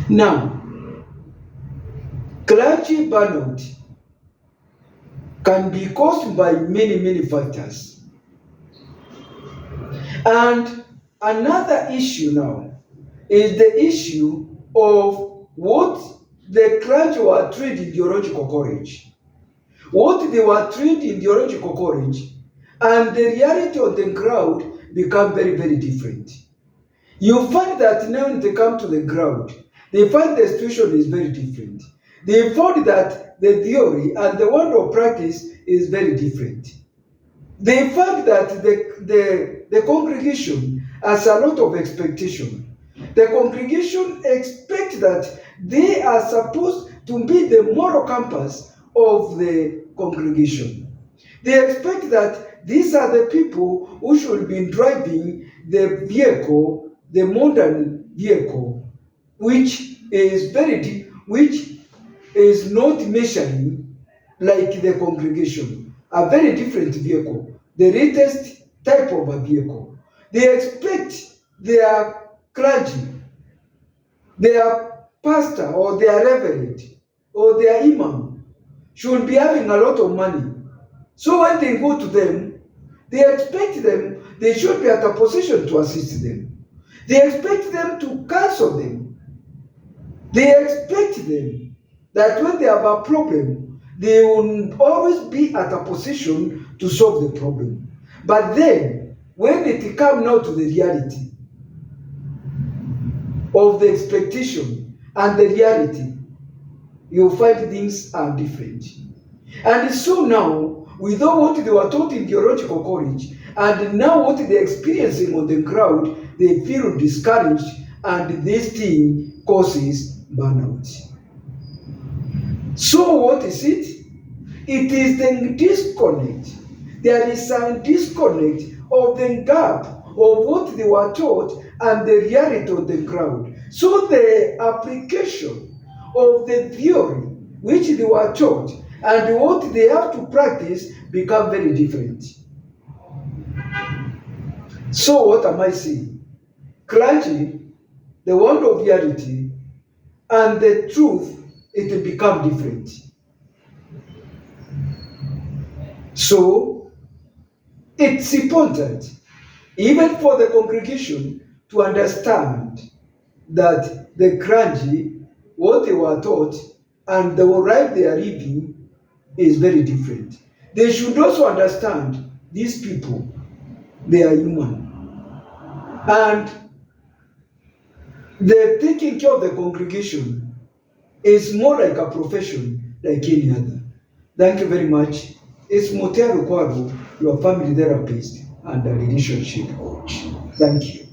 Now, clergy burnout can be caused by many factors. And another issue now is the issue of what the clergy were trained in theological courage. What they were trained in theological courage and the reality on the ground become very different. You find that now when they come to the ground, they find the situation is very different. They found that the theory and the word of practice is very different. They find that the congregation has a lot of expectation. The congregation expect that they are supposed to be the moral compass of the congregation. They expect that these are the people who should be driving the vehicle, the modern vehicle, which is not measuring like the congregation, a very different vehicle, the latest type of a vehicle. They expect their clergy, their pastor or their reverend or their imam should be having a lot of money. So when they go to them, they expect them, they should be at a position to assist them. They expect them to counsel them. They expect them that when they have a problem, they will always be at a position to solve the problem. But then, when it comes now to the reality of the expectation and the reality, you'll find things are different. And so now, with all what they were taught in theological college, and now what they're experiencing on the ground, they feel discouraged, and this thing causes burnout. So what is it? It is the disconnect. There is a disconnect of the gap of what they were taught and the reality of the ground. So the application of the theory which they were taught and what they have to practice become very different. So what am I saying? Clergy, the word of reality, and the truth, it will become different. So it's important, even for the congregation, to understand that the clergy, what they were taught, and the life they are living is very different. They should also understand these people, they are human. And the taking care of the congregation is more like a profession like any other. Thank you very much. It's Mutero Kwaro, your family therapist and a relationship coach. Thank you.